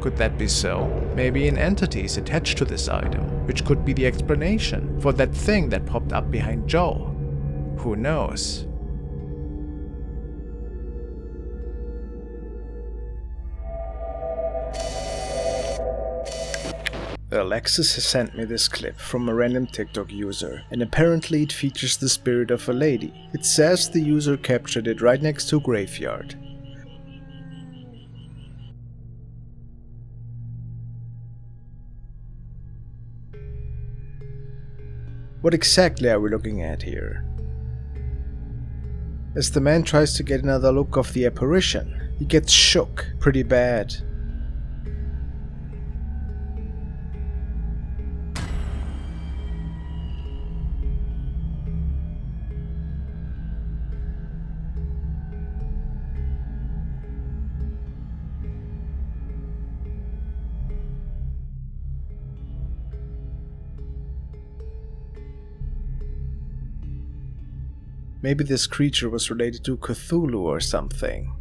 Could that be so? Maybe an entity is attached to this item, which could be the explanation for that thing that popped up behind Joe. Who knows? Alexis has sent me this clip from a random TikTok user, and apparently it features the spirit of a lady. It says the user captured it right next to a graveyard. What exactly are we looking at here? As the man tries to get another look of the apparition, he gets shook pretty bad. Maybe this creature was related to Cthulhu or something.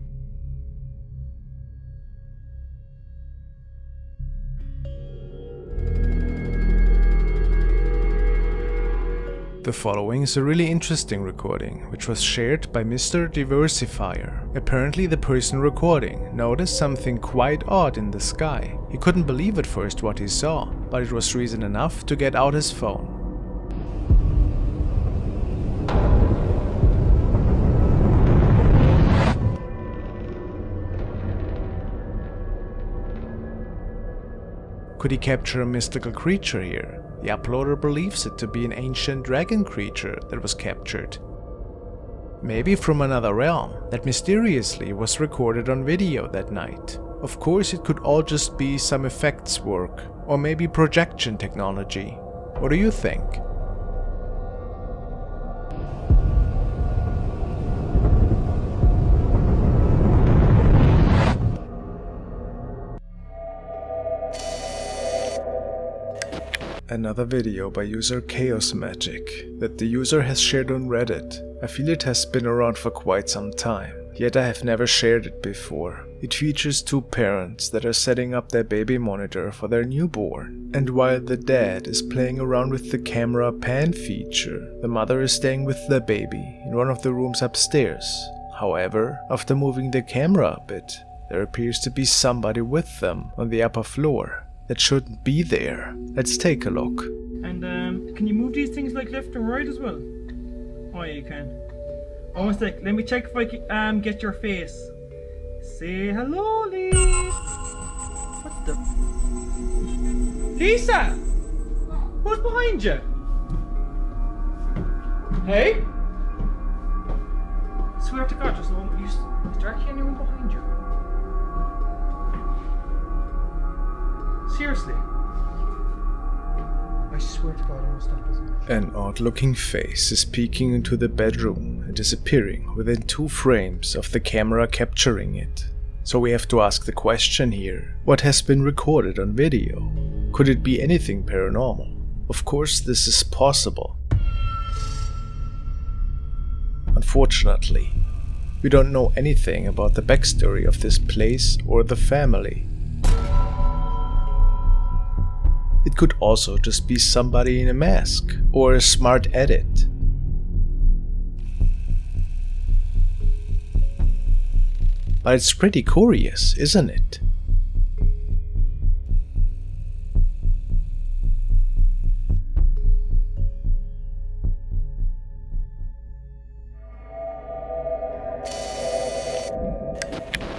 The following is a really interesting recording, which was shared by Mr. Diversifier. Apparently the person recording noticed something quite odd in the sky. He couldn't believe at first what he saw, but it was reason enough to get out his phone. Could he capture a mystical creature here? The uploader believes it to be an ancient dragon creature that was captured. Maybe from another realm that mysteriously was recorded on video that night. Of course, it could all just be some effects work, or maybe projection technology. What do you think? Another video by user Chaos Magic that the user has shared on Reddit. I feel it has been around for quite some time, yet I have never shared it before. It features two parents that are setting up their baby monitor for their newborn, and while the dad is playing around with the camera pan feature, the mother is staying with the baby in one of the rooms upstairs. However, after moving the camera a bit, there appears to be somebody with them on the upper floor. That shouldn't be there. Let's take a look. And can you move these things like left and right as well? Oh yeah, you can. Oh, one sec. Let me check if I can get your face. Say hello, Lisa. What the? Lisa! Who's behind you? Hey? Swear to God, there's no one. Is there actually anyone behind you? Seriously? I swear to God I will stop this. An odd-looking face is peeking into the bedroom and disappearing within 2 frames of the camera capturing it. So we have to ask the question here, what has been recorded on video? Could it be anything paranormal? Of course this is possible. Unfortunately, we don't know anything about the backstory of this place or the family. It could also just be somebody in a mask, or a smart edit. But it's pretty curious, isn't it?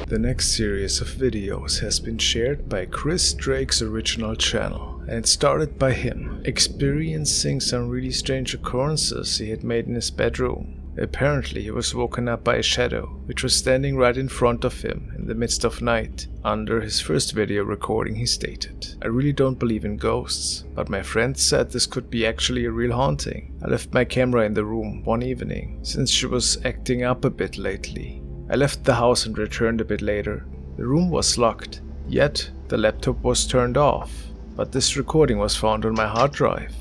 The next series of videos has been shared by Chris Drake's original channel, and it started by him experiencing some really strange occurrences he had made in his bedroom. Apparently he was woken up by a shadow, which was standing right in front of him in the midst of night. Under his first video recording he stated, "I really don't believe in ghosts, but my friend said this could be actually a real haunting. I left my camera in the room one evening, since she was acting up a bit lately. I left the house and returned a bit later. The room was locked, yet the laptop was turned off, but this recording was found on my hard drive."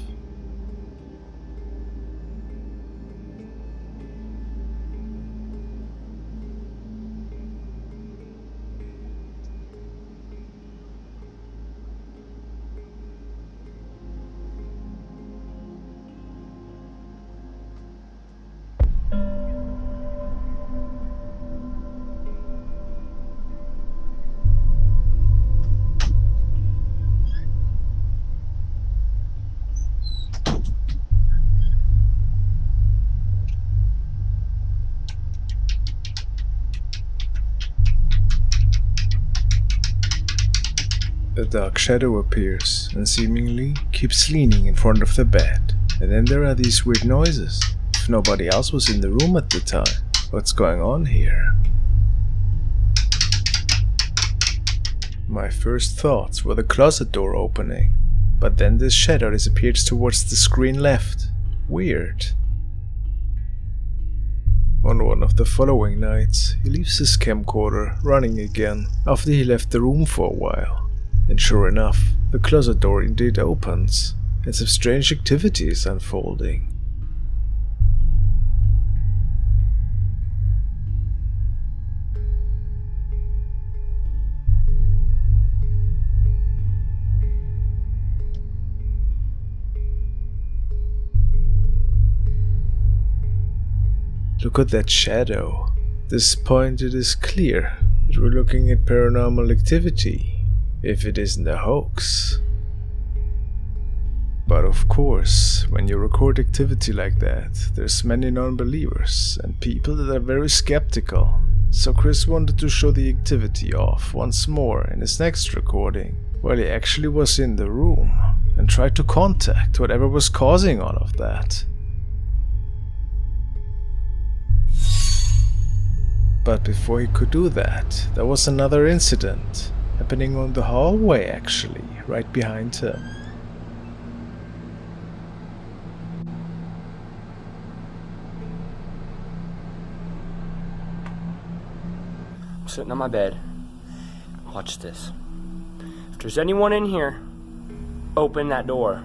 A dark shadow appears and seemingly keeps leaning in front of the bed. And then there are these weird noises. If nobody else was in the room at the time, what's going on here? My first thoughts were the closet door opening, but then this shadow disappears towards the screen left. Weird. On one of the following nights, he leaves his camcorder running again after he left the room for a while. And sure enough, the closet door indeed opens, and some strange activity is unfolding. Look at that shadow. At this point it is clear that we're looking at paranormal activity, if it isn't a hoax. But of course, when you record activity like that, there's many non-believers and people that are very skeptical. So Chris wanted to show the activity off once more in his next recording, while he actually was in the room, and tried to contact whatever was causing all of that. But before he could do that, there was another incident, happening on the hallway actually, right behind him. I'm sitting on my bed. Watch this. If there's anyone in here, open that door.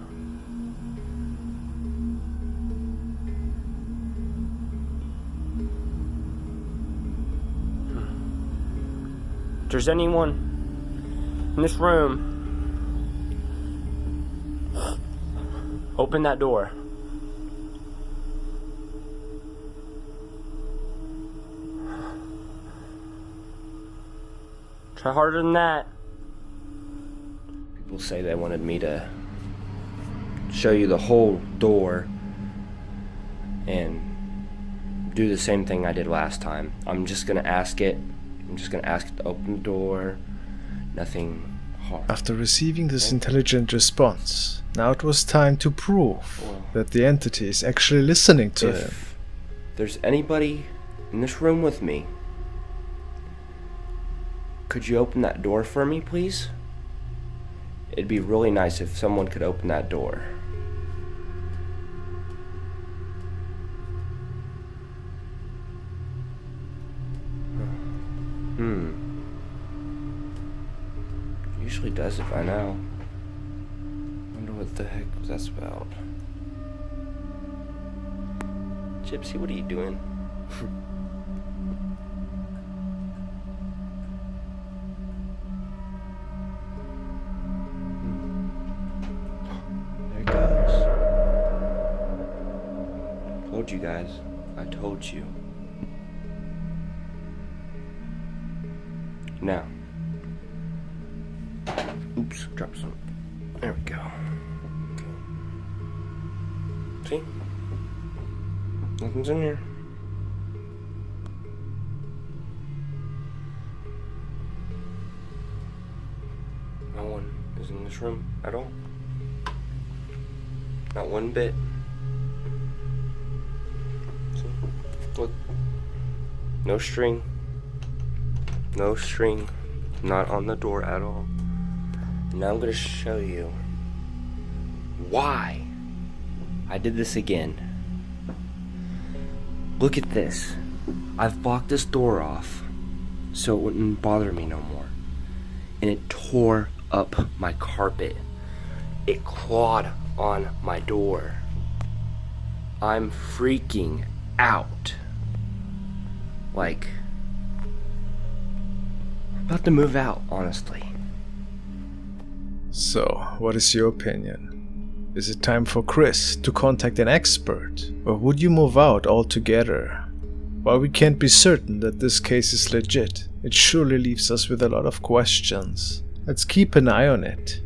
If there's anyone in this room, open that door. Try harder than that. People say they wanted me to show you the whole door and do the same thing I did last time. I'm just gonna ask it to open the door. Nothing hard. After receiving this intelligent response, now it was time to prove that the entity is actually listening to him. If there's anybody in this room with me, could you open that door for me, please? It'd be really nice if someone could open that door. Usually does it by now. Wonder what the heck was that about. Gypsy, what are you doing? There it goes. Told you guys. I told you. Now. Oops, dropped some. There we go. See? Nothing's in here. No one is in this room at all. Not one bit. See? Look. No string. No string. Not on the door at all. Now I'm going to show you why I did this again. Look at this. I've blocked this door off so it wouldn't bother me no more. And it tore up my carpet. It clawed on my door. I'm freaking out. Like, I'm about to move out, honestly. So, what is your opinion? Is it time for Chris to contact an expert, or would you move out altogether? While we can't be certain that this case is legit, it surely leaves us with a lot of questions. Let's keep an eye on it.